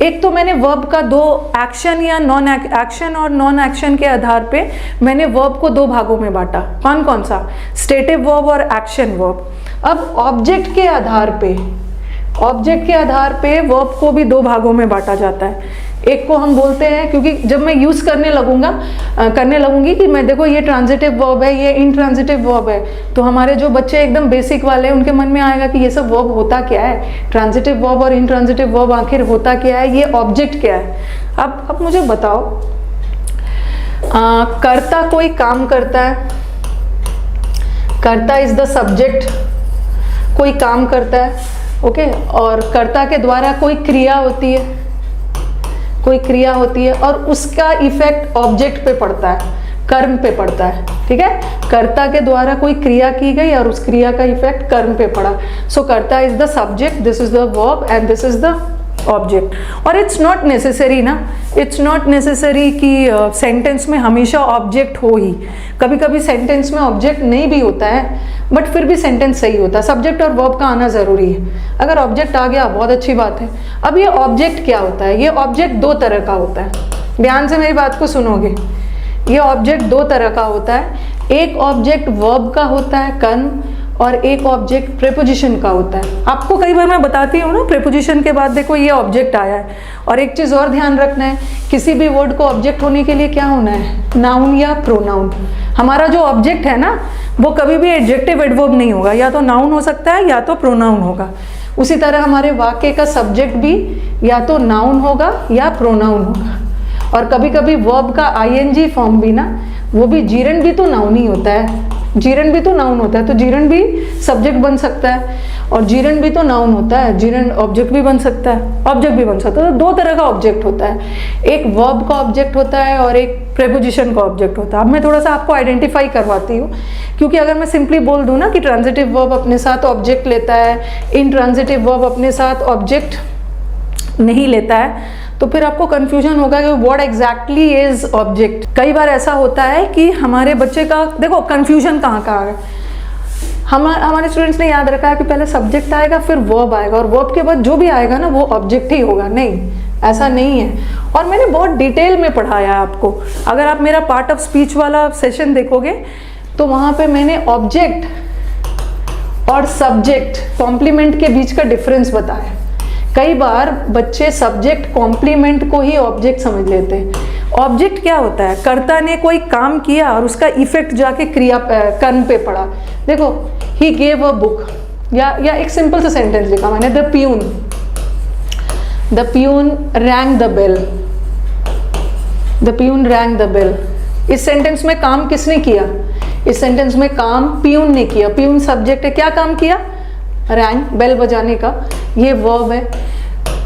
एक तो मैंने वर्ब का दो एक्शन या नॉन एक्शन और नॉन एक्शन के आधार पे मैंने वर्ब को दो भागों में बांटा। कौन कौन सा? स्टेटिव वर्ब और एक्शन वर्ब। अब ऑब्जेक्ट के आधार पे वर्ब को भी दो भागों में बांटा जाता है। एक को हम बोलते हैं, क्योंकि जब मैं यूज करने लगूंगी कि मैं देखो ये ट्रांजिटिव वर्ब है, ये इंट्रांजिटिव वर्ब है, तो हमारे जो बच्चे एकदम बेसिक वाले हैं उनके मन में आएगा कि ये सब वर्ब होता क्या है, ट्रांजिटिव वर्ब और इंट्रांजिटिव वर्ब आखिर होता क्या है, ये ऑब्जेक्ट क्या है। अब मुझे बताओ, कर्ता कोई काम करता है, कर्ता इज द सब्जेक्ट, कोई काम करता है, ओके, और कर्ता के द्वारा कोई क्रिया होती है और उसका इफेक्ट ऑब्जेक्ट पे पड़ता है, कर्म पे पड़ता है, ठीक है। कर्ता के द्वारा कोई क्रिया की गई और उस क्रिया का इफेक्ट कर्म पे पड़ा। सो कर्ता is the subject, this is the verb and this is the object. और इट्स नॉट नेसेसरी कि सेंटेंस में हमेशा ऑब्जेक्ट हो ही। कभी कभी सेंटेंस में ऑब्जेक्ट नहीं भी होता है, बट फिर भी सेंटेंस सही होता है। सब्जेक्ट और वर्ब का आना ज़रूरी है। अगर ऑब्जेक्ट आ गया बहुत अच्छी बात है। अब ये ऑब्जेक्ट क्या होता है? ये ऑब्जेक्ट दो तरह का होता है, ध्यान से मेरी बात को सुनोगे। ये ऑब्जेक्ट दो तरह का होता है। एक ऑब्जेक्ट वर्ब का होता है, कर्म, और एक ऑब्जेक्ट प्रेपोजिशन का होता है। आपको कई बार मैं बताती हूँ ना, प्रेपोजिशन के बाद देखो ये ऑब्जेक्ट आया है। और एक चीज़ और ध्यान रखना है, किसी भी वर्ड को ऑब्जेक्ट होने के लिए क्या होना है? नाउन या प्रोनाउन। हमारा जो ऑब्जेक्ट है ना, वो कभी भी एडजेक्टिव एडवर्ब नहीं होगा, या तो नाउन हो सकता है या तो प्रोनाउन होगा। उसी तरह हमारे वाक्य का सब्जेक्ट भी या तो नाउन होगा या प्रोनाउन होगा। और कभी कभी वर्ब का आईएनजी फॉर्म भी ना, वो भी जीरन भी तो नाउन ही होता है, जीरन भी तो नाउन होता है, तो जीरन भी सब्जेक्ट बन सकता है, और जीरन भी तो नाउन होता है, जीरन ऑब्जेक्ट भी बन सकता है, ऑब्जेक्ट भी बन सकता है। तो दो तरह का ऑब्जेक्ट होता है, एक वर्ब का ऑब्जेक्ट होता है और एक प्रेपोजिशन का ऑब्जेक्ट होता है। अब मैं थोड़ा सा आपको आइडेंटिफाई करवाती हूँ, क्योंकि अगर मैं सिंपली बोल दूँ ना कि ट्रांजिटिव वर्ब अपने साथ ऑब्जेक्ट लेता है, इनट्रांजिटिव वर्ब अपने साथ ऑब्जेक्ट नहीं लेता है, तो फिर आपको कंफ्यूजन होगा कि व्हाट एग्जैक्टली इज ऑब्जेक्ट। कई बार ऐसा होता है कि हमारे बच्चे का, देखो कंफ्यूजन कहाँ है। हमारे स्टूडेंट्स ने याद रखा है कि पहले सब्जेक्ट आएगा फिर वर्ब आएगा, और वर्ब के बाद जो भी आएगा ना वो ऑब्जेक्ट ही होगा। नहीं, ऐसा नहीं है। और मैंने बहुत डिटेल में पढ़ाया है आपको। अगर आप मेरा पार्ट ऑफ स्पीच वाला सेशन देखोगे तो वहाँ पे मैंने ऑब्जेक्ट और सब्जेक्ट कॉम्प्लीमेंट के बीच का डिफरेंस बताया। कई बार बच्चे सब्जेक्ट कॉम्प्लीमेंट को ही ऑब्जेक्ट समझ लेते हैं। ऑब्जेक्ट क्या होता है? कर्ता ने कोई काम किया और उसका इफेक्ट जाके क्रिया कर्म पे पड़ा। देखो, ही गेव अ बुक, या एक सिंपल सा सेंटेंस लिखा मैंने, the peon rang the bell, the peon rang the bell. इस सेंटेंस में काम किसने किया? इस सेंटेंस में काम प्यून ने किया। प्यून सब्जेक्ट है, क्या काम किया? रैंग, बेल बजाने का, ये वर्ब है।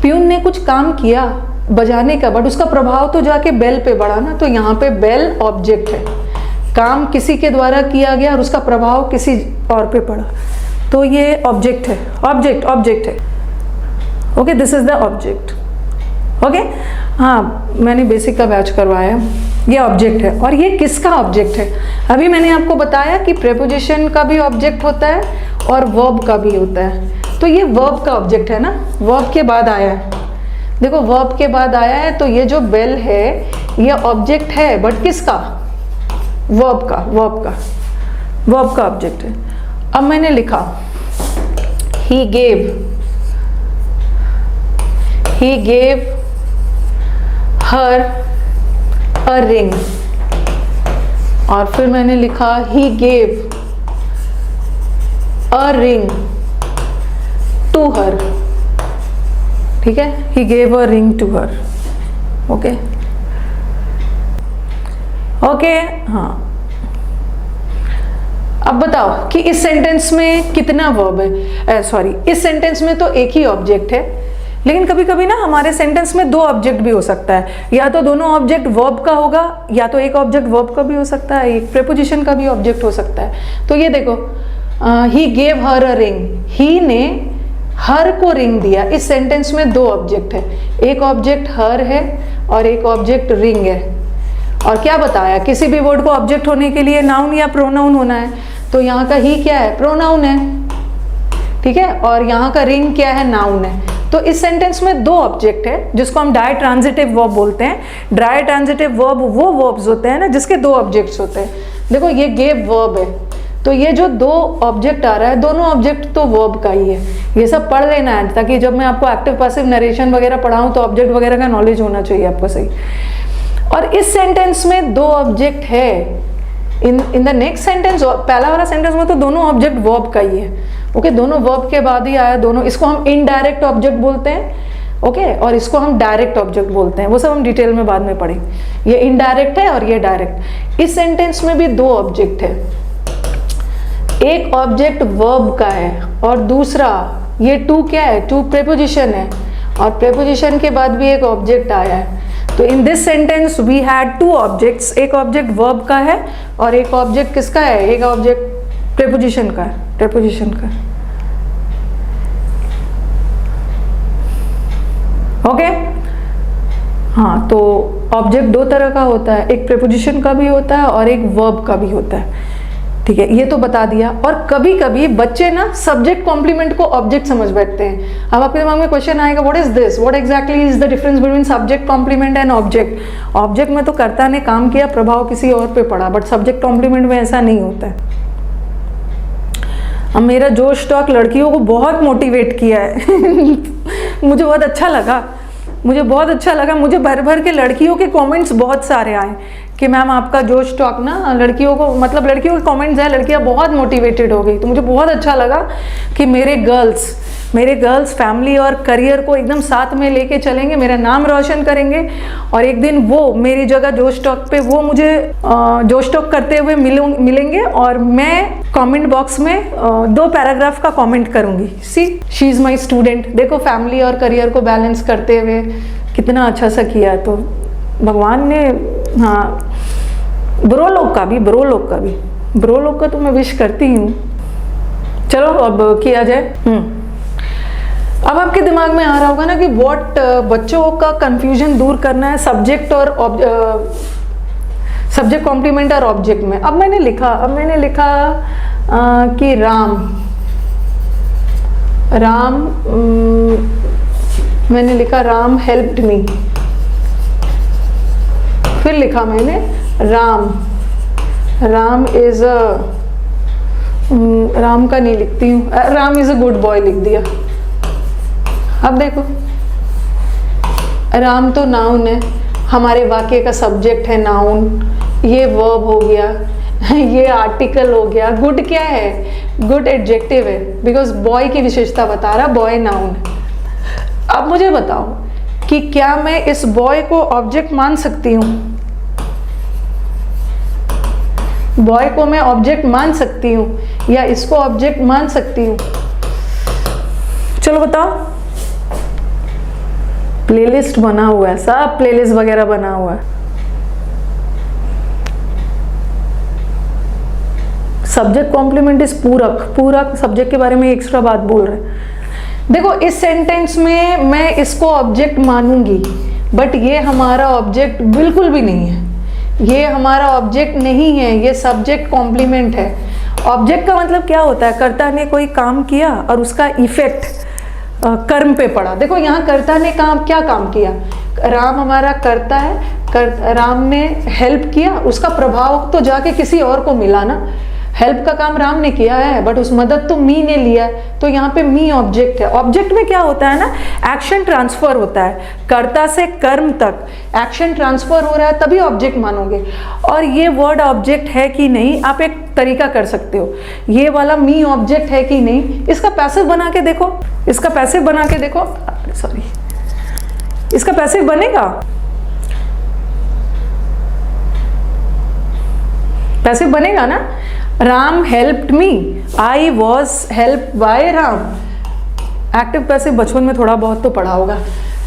प्यून ने कुछ काम किया बजाने का, बट उसका प्रभाव तो जाके बेल पे पड़ा ना, तो यहाँ पे बेल ऑब्जेक्ट है। काम किसी के द्वारा किया गया और उसका प्रभाव किसी और पे पड़ा, तो ये ऑब्जेक्ट है। ऑब्जेक्ट है, okay, this is the object, okay. हाँ, मैंने बेसिक का बैच करवाया, ये ऑब्जेक्ट है। और ये किसका ऑब्जेक्ट है? अभी मैंने आपको बताया कि प्रेपोजिशन का भी ऑब्जेक्ट होता है और वर्ब का भी होता है। तो ये वर्ब का ऑब्जेक्ट है ना, वर्ब के बाद आया है। देखो, वर्ब के बाद आया है, तो ये जो बेल है ये ऑब्जेक्ट है, बट किसका? वर्ब का ऑब्जेक्ट है। अब मैंने लिखा he gave her a ring, और फिर मैंने लिखा he gave a ring to her, ठीक है, he gave a ring to her, okay. हाँ, अब बताओ कि इस सेंटेंस में कितना वर्ब है? इस सेंटेंस में तो एक ही ऑब्जेक्ट है, लेकिन कभी कभी ना हमारे सेंटेंस में दो ऑब्जेक्ट भी हो सकता है। या तो दोनों ऑब्जेक्ट वर्ब का होगा, या तो एक ऑब्जेक्ट वर्ब का भी हो सकता है, एक प्रेपोजिशन का भी ऑब्जेक्ट हो सकता है। तो ये देखो, he gave her a ring, ही ने हर को रिंग दिया। इस सेंटेंस में दो ऑब्जेक्ट है, एक ऑब्जेक्ट हर है और एक ऑब्जेक्ट रिंग है। और क्या बताया, किसी भी वर्ड को ऑब्जेक्ट होने के लिए नाउन या प्रोनाउन होना है, तो यहाँ का ही क्या है? प्रोनाउन है, ठीक है, और यहाँ का रिंग क्या है? नाउन है। तो इस सेंटेंस में दो ऑब्जेक्ट है जिसको हम डाई ट्रांजिटिव वर्ब बोलते हैं। डाई ट्रांजिटिव वर्ब वो वर्ब्स होते हैं ना जिसके दो ऑब्जेक्ट्स होते हैं। देखो ये गेव वर्ब है, तो ये जो दो ऑब्जेक्ट आ रहा है, दोनों ऑब्जेक्ट तो वर्ब का ही है। ये सब पढ़ लेना है ताकि जब मैं आपको एक्टिव पैसिव नरेशन वगैरह पढ़ाऊँ तो ऑब्जेक्ट वगैरह का नॉलेज होना चाहिए आपको सही। और इस सेंटेंस में दो ऑब्जेक्ट है। इन द नेक्स्ट सेंटेंस, पहला वाला सेंटेंस में तो दोनों ऑब्जेक्ट वर्ब का ही है। ओके, दोनों वर्ब के बाद ही आया दोनों। इसको हम इनडायरेक्ट ऑब्जेक्ट बोलते हैं। ओके, और इसको हम डायरेक्ट ऑब्जेक्ट बोलते हैं। वो सब हम डिटेल में बाद में पढ़ेंगे। ये इनडायरेक्ट है और ये डायरेक्ट। इस सेंटेंस में भी दो ऑब्जेक्ट है। एक ऑब्जेक्ट वर्ब का है और दूसरा ये टू क्या है, टू प्रेपोजिशन है, और प्रेपोजिशन के बाद भी एक ऑब्जेक्ट आया है। तो in this sentence we had two objects. एक ऑब्जेक्ट वर्ब का है और एक ऑब्जेक्ट किसका है, एक ऑब्जेक्ट प्रेपोजिशन का है, प्रेपोजिशन का। ओके, हाँ, तो ऑब्जेक्ट दो तरह का होता है, एक प्रेपोजिशन का भी होता है और एक वर्ब का भी होता है। ठीक है, ये तो बता दिया। और कभी कभी बच्चे ना सब्जेक्ट कॉम्प्लीमेंट को ऑब्जेक्ट समझ बैठते हैं। अब आपके दिमाग में क्वेश्चन आएगा, what is this, what exactly is the difference between subject complement and object. Object में तो कर्ता ने काम किया, प्रभाव किसी और पे पड़ा, बट सब्जेक्ट कॉम्प्लीमेंट में ऐसा नहीं होता है। अब मेरा जोश टॉक लड़कियों को बहुत मोटिवेट किया है मुझे बहुत अच्छा लगा, मुझे बहुत अच्छा लगा। मुझे भर भर के लड़कियों के कमेंट्स बहुत सारे आए कि मैम आपका जोश टॉक ना लड़कियों को, मतलब लड़कियों के कमेंट्स है, लड़कियां बहुत मोटिवेटेड हो गई। तो मुझे बहुत अच्छा लगा कि मेरे गर्ल्स फैमिली और करियर को एकदम साथ में लेके चलेंगे, मेरा नाम रोशन करेंगे, और एक दिन वो मेरी जगह जोश टॉक पे वो मुझे जोश टॉक करते हुए मिलेंगे, और मैं कमेंट बॉक्स में 2 पैराग्राफ का कमेंट करूंगी, सी शी इज़ माई स्टूडेंट। देखो फैमिली और करियर को बैलेंस करते हुए कितना अच्छा सा किया। तो भगवान ने, हाँ, ब्रो लोग का तो मैं विश करती हूँ। चलो अब किया जाए। अब आपके दिमाग में आ रहा होगा ना कि व्हाट, बच्चों का कंफ्यूजन दूर करना है सब्जेक्ट और सब्जेक्ट कॉम्प्लीमेंट और ऑब्जेक्ट में। अब मैंने लिखा कि मैंने लिखा राम हेल्प्ड मी। फिर लिखा मैंने राम इज अ, राम का नहीं लिखती हूँ, Ram is a good boy लिख दिया। अब देखो, राम तो नाउन है, हमारे वाक्य का सब्जेक्ट है नाउन, ये वर्ब हो गया, ये आर्टिकल हो गया। गुड क्या है, गुड एडजेक्टिव है, बिकॉज बॉय की विशेषता बता रहा, बॉय नाउन है। अब मुझे बताओ कि क्या मैं इस बॉय को ऑब्जेक्ट मान सकती हूँ? बॉय को मैं ऑब्जेक्ट मान सकती हूँ या इसको ऑब्जेक्ट मान सकती हूँ? चलो बताओ। प्लेलिस्ट बना हुआ है, सब प्लेलिस्ट वगैरह बना हुआ है। सब्जेक्ट कॉम्प्लीमेंट इज पूरक सब्जेक्ट के बारे में एक्स्ट्रा बात बोल रहे हैं। देखो इस सेंटेंस में मैं इसको ऑब्जेक्ट मानूंगी, बट ये हमारा ऑब्जेक्ट बिल्कुल भी नहीं है, ये हमारा ऑब्जेक्ट नहीं है, ये सब्जेक्ट कॉम्प्लीमेंट है। ऑब्जेक्ट का मतलब क्या होता है, कर्ता ने कोई काम किया और उसका इफेक्ट कर्म पे पड़ा। देखो यहाँ कर्ता ने क्या काम किया, राम हमारा कर्ता है, राम ने हेल्प किया, उसका प्रभाव तो जाके किसी और को मिला ना। हेल्प का काम राम ने किया है, बट उस मदद तो मी ने लिया है, तो यहाँ पे मी ऑब्जेक्ट है। ऑब्जेक्ट में क्या होता है ना, एक्शन ट्रांसफर होता है, कर्ता से कर्म तक एक्शन ट्रांसफर हो रहा है, तभी ऑब्जेक्ट मानोगे। और ये वर्ड ऑब्जेक्ट है कि नहीं, आप एक तरीका कर सकते हो, ये वाला मी ऑब्जेक्ट है कि नहीं, इसका पैसिव बना के देखो, इसका पैसिव बना के देखो, सॉरी, इसका पैसिव बनेगा, पैसिव बनेगा ना। Ram helped me, I was help by Ram. Active passive बचपन में थोड़ा बहुत तो पढ़ा होगा।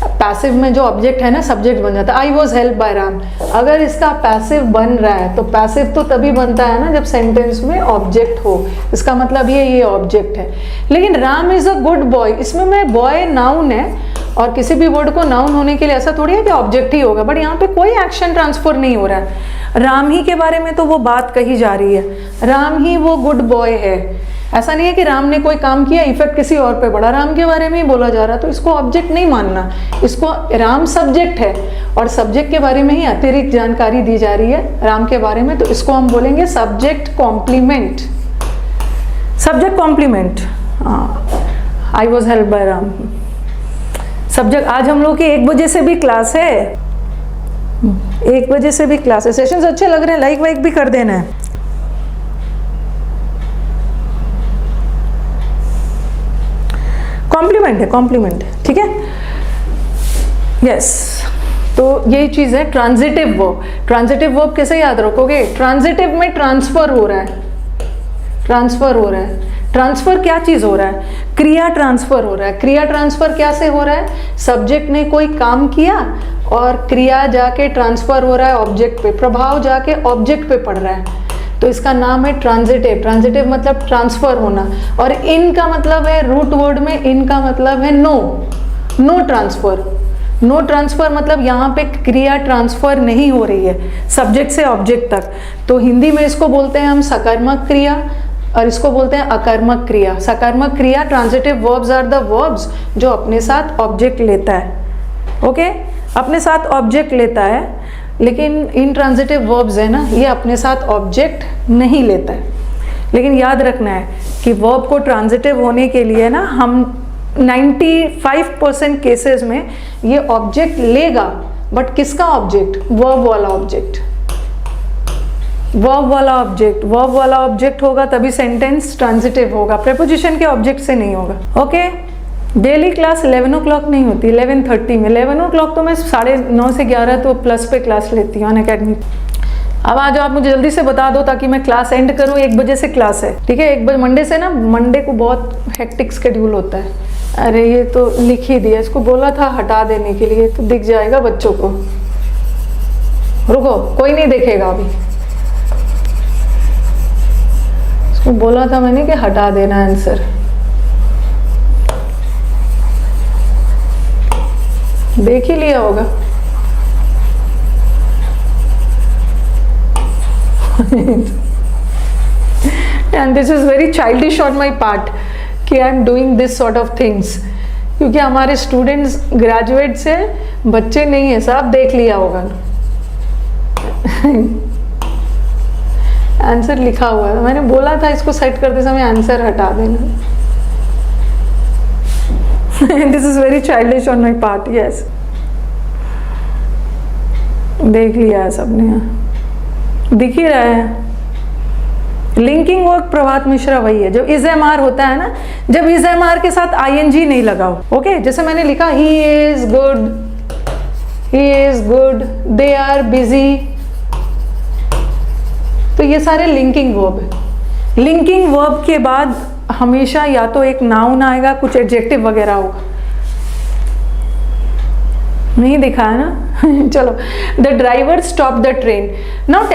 पैसिव में जो ऑब्जेक्ट है ना, सब्जेक्ट बन जाता है, आई वॉज हेल्प बाय राम। अगर इसका पैसिव बन रहा है तो पैसिव तो तभी बनता है ना जब सेंटेंस में ऑब्जेक्ट हो, इसका मतलब ये ऑब्जेक्ट है। लेकिन Ram is a good boy, इसमें मैं बॉय नाउन है, और किसी भी वर्ड को नाउन होने के लिए ऐसा थोड़ी है कि ऑब्जेक्ट ही होगा, बट यहाँ पे कोई एक्शन ट्रांसफर नहीं हो रहा है। राम ही के बारे में तो वो बात कही जा रही है, राम ही वो गुड बॉय है। ऐसा नहीं है कि राम ने कोई काम किया इफेक्ट किसी और पे पड़ा, राम के बारे में ही बोला जा रहा, तो इसको ऑब्जेक्ट नहीं मानना, इसको राम सब्जेक्ट है और सब्जेक्ट के बारे में ही अतिरिक्त जानकारी दी जा रही है राम के बारे में, तो इसको हम बोलेंगे subject complement. Subject complement, I was help by Ram. Subject, आज हम लोग की 1 बजे से भी क्लास है, 1 बजे से भी क्लास है। सेशंस अच्छे लग रहे हैं, लाइक वाइक भी कर देना है। कॉम्प्लीमेंट है, कॉम्प्लीमेंट है, ठीक है, यस। तो यही चीज है ट्रांजिटिव वर्ब। ट्रांजिटिव वर्ब कैसे याद रखोगे? ट्रांजिटिव में ट्रांसफर हो रहा है, ट्रांसफर हो रहा है। ट्रांसफर क्या चीज हो रहा है? क्रिया ट्रांसफर हो रहा है। क्रिया ट्रांसफर क्या से हो रहा है? सब्जेक्ट ने कोई काम किया और क्रिया जाके ट्रांसफर हो रहा है ऑब्जेक्ट पे, प्रभाव जाके ऑब्जेक्ट पे पड़ रहा है, तो इसका नाम है ट्रांजिटिव। ट्रांजिटिव मतलब ट्रांसफर होना, और इन का मतलब है, रूट वर्ड में इन का मतलब है no, no transfer. No transfer मतलब यहाँ पे क्रिया ट्रांसफर नहीं हो रही है सब्जेक्ट से ऑब्जेक्ट तक, तो हिंदी में इसको बोलते हैं हम सकर्मक क्रिया और इसको बोलते हैं अकर्मक क्रिया। सकर्मक क्रिया, transitive verbs are the verbs जो अपने साथ ऑब्जेक्ट लेता है, ओके, अपने साथ ऑब्जेक्ट लेता है, लेकिन इंट्रांजिटिव वर्ब्स है ना, ये अपने साथ ऑब्जेक्ट नहीं लेता है। लेकिन याद रखना है कि वर्ब को ट्रांजिटिव होने के लिए ना हम 95% केसेस में ये ऑब्जेक्ट लेगा, बट किसका ऑब्जेक्ट? वर्ब वाला ऑब्जेक्ट, वर्ब वाला ऑब्जेक्ट। वर्ब वाला ऑब्जेक्ट होगा तभी सेंटेंस ट्रांजिटिव होगा, प्रेपोजिशन के ऑब्जेक्ट से नहीं होगा, ओके। डेली क्लास 11 o'clock नहीं होती, 11:30 में। 11 o'clock तो मैं 9:30 से 11 तो प्लस पे क्लास लेती हूँ अनअकैडमी। अब आ जाओ, आप मुझे जल्दी से बता दो ताकि मैं क्लास एंड करूँ। 1 बजे से क्लास है, ठीक है, 1 बजे। मंडे से ना, मंडे को बहुत हेक्टिक शेड्यूल होता है। अरे ये तो लिख ही दिया, इसको बोला था हटा देने के लिए, तो दिख जाएगा बच्चों को। रुको, कोई नहीं देखेगा अभी, इसको बोला था मैंने कि हटा देना आंसर। देख ही लिया होगा। And this is very childish on my part कि I am doing this sort of things, क्योंकि हमारे स्टूडेंट्स ग्रेजुएट से बच्चे नहीं है, सब देख लिया होगा। आंसर लिखा हुआ है, मैंने बोला था इसको सेट करते समय आंसर हटा देना। This is very childish on my part, yes. देख लिया है सबने, दिख ही रहा है। लिंकिंग वर्क प्रभात मिश्रा वही है, जो इज एम आर होता है ना, जब इज एम आर के साथ आईएनजी नहीं लगाओ, ओके। जैसे मैंने लिखा he is good, he is good, they are busy, तो ये सारे लिंकिंग वर्ब है। लिंकिंग वर्ब के बाद हमेशा या तो एक नाउन आएगा, कुछ एडजेक्टिव वगैरह होगा। नहीं दिखा है ना? चलो, the driver stop the train. Now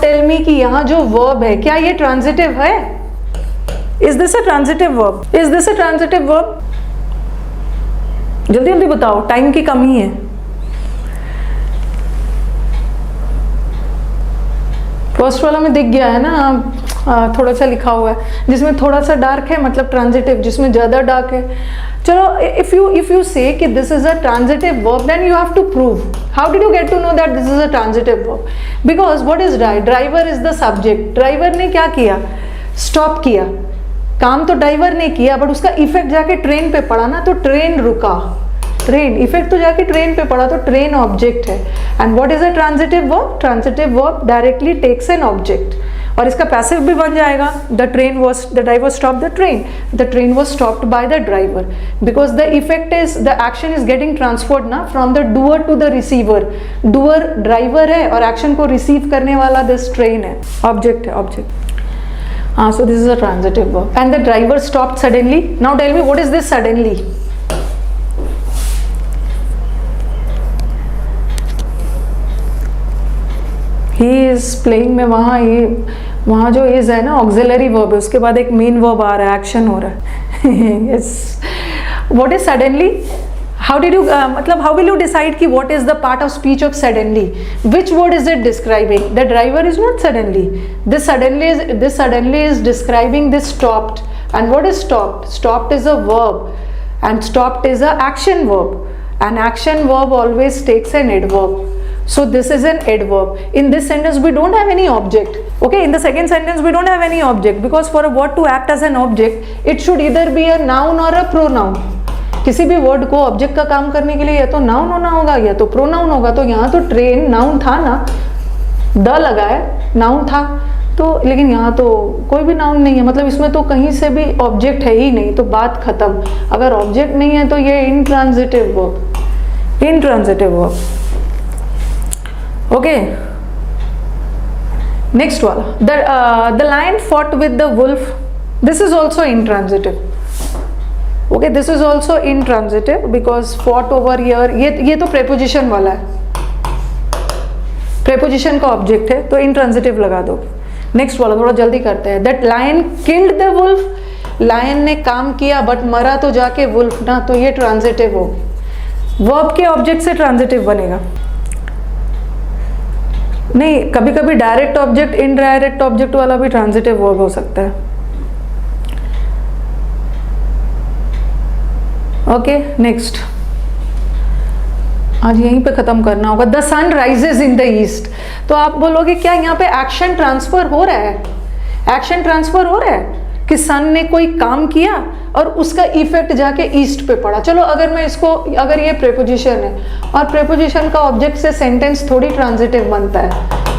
tell me कि यहाँ जो वर्ब है, क्या ये ट्रांजिटिव है? Is this a transitive verb? Is this a transitive verb? जल्दी जल्दी बताओ, टाइम की कमी है। फर्स्ट वाला में दिख गया है ना, थोड़ा सा लिखा हुआ है, जिसमें थोड़ा सा डार्क है मतलब ट्रांजिटिव, जिसमें ज्यादा डार्क है। चलो, if you say कि this is a transitive verb, then you have to prove. How did you get to know that this is a transitive verb? Because what is driver is the subject. Driver ने क्या किया? Stop किया। काम तो driver ने किया, but उसका effect जाके ट्रेन पे पड़ा ना, तो ट्रेन रुका। ट्रेन इफेक्ट तो जाके ट्रेन पे पड़ा, तो ट्रेन ऑब्जेक्ट है। And what is a transitive verb? Transitive verb directly takes an object, और इसका पैसिव भी बन जाएगा। The driver stop the train was stopped by the driver, because the effect is, the action is getting transferred ना from the doer to the receiver. Doer driver है और action को receive करने वाला दिस ट्रेन है, object है, object. हाँ, so this is a transitive verb. And the driver stopped suddenly. Now tell me what is this suddenly? He is playing में वहाँ जो इज है ना, ऑक्सिलरी वर्ब है, उसके बाद एक मेन वर्ब आ रहा है, एक्शन हो रहा है। Yes, what is suddenly? How did you मतलब हाउ विल यू डिसाइड कि what is the part of speech of suddenly, which word is it describing? The driver is not suddenly, this suddenly is describing this stopped. And what is stopped? Stopped is a verb and stopped is a action verb, and action verb always takes an adverb. So this is an adverb. In this sentence we don't have any object. Okay, in the second sentence we don't have any object, because for a word to act as an object it should either be a noun or a pronoun. किसी भी word को object का काम करने के लिए या तो नाउन होना होगा या तो प्रोनाउन होगा. तो यहाँ तो ट्रेन नाउन था ना, द लगा है, नाउन था तो, लेकिन यहाँ तो कोई भी नाउन नहीं है, मतलब इसमें तो कहीं से भी ऑब्जेक्ट है ही नहीं, तो बात खत्म. अगर ऑब्जेक्ट नहीं है तो ये intransitive verb, intransitive verb. Okay, next वाला, the lion fought with the wolf, this is also intransitive. Okay, this is also intransitive because fought over here, ये तो प्रेपोजिशन वाला है, प्रेपोजिशन का ऑब्जेक्ट है तो इंट्रांजिटिव लगा दो. नेक्स्ट वाला थोड़ा जल्दी करते हैं. That lion killed the wolf, lion ने काम किया बट मरा तो जाके वुल्फ ना, तो ये ट्रांजिटिव हो. वर्ब के ऑब्जेक्ट से ट्रांजिटिव बनेगा नहीं. कभी कभी डायरेक्ट ऑब्जेक्ट इनडायरेक्ट ऑब्जेक्ट वाला भी ट्रांजिटिव वर्ब हो सकता है. ओके, नेक्स्ट, आज यहीं पे खत्म करना होगा. The sun rises in the east, तो आप बोलोगे क्या यहाँ पे एक्शन ट्रांसफर हो रहा है? एक्शन ट्रांसफर हो रहा है कि सन ने कोई काम किया और उसका इफेक्ट जाके ईस्ट पे पड़ा. चलो अगर मैं इसको, अगर ये प्रेपोजिशन है और प्रेपोजिशन का ऑब्जेक्ट से सेंटेंस थोड़ी ट्रांजिटिव बनता है,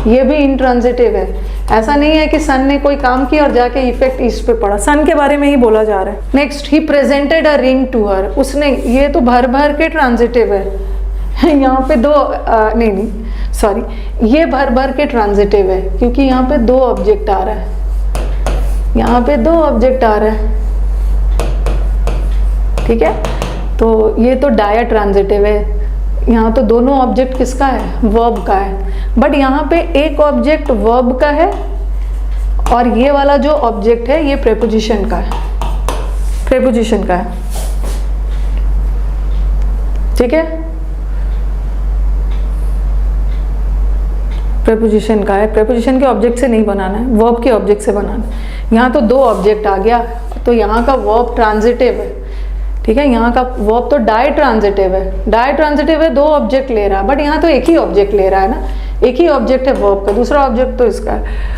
ये भी इंट्रांजिटिव है. ऐसा नहीं है कि सन ने कोई काम किया और जाके इफेक्ट ईस्ट पे पड़ा, सन के बारे में ही बोला जा रहा है. Next, he presented a ring to her, उसने, ये तो भर भर के ट्रांजिटिव है. यहाँ पे दो नहीं सॉरी, ये भर भर के ट्रांजिटिव है क्योंकि यहाँ पे दो ऑब्जेक्ट आ रहा है, यहाँ पे दो ऑब्जेक्ट आ रहा है. ठीक है, तो ये तो डाया ट्रांजिटिव है. यहाँ तो दोनों ऑब्जेक्ट किसका है? वर्ब का है. बट यहाँ पे एक ऑब्जेक्ट वर्ब का है और ये वाला जो ऑब्जेक्ट है ये प्रेपोजिशन का है, प्रेपोजिशन का है. ठीक है, प्रेपोजिशन का है. प्रेपोजिशन के ऑब्जेक्ट से नहीं बनाना है, वर्ब के ऑब्जेक्ट से बनाना है. यहाँ तो दो ऑब्जेक्ट आ गया तो यहाँ का वर्ब ट्रांजिटिव है. ठीक है, यहाँ का वर्ब तो डाई ट्रांजिटिव है, डाई ट्रांजिटिव है, दो ऑब्जेक्ट ले रहा है. बट यहाँ तो एक ही ऑब्जेक्ट ले रहा है ना, एक ही ऑब्जेक्ट है वर्ब का, दूसरा ऑब्जेक्ट तो इसका है.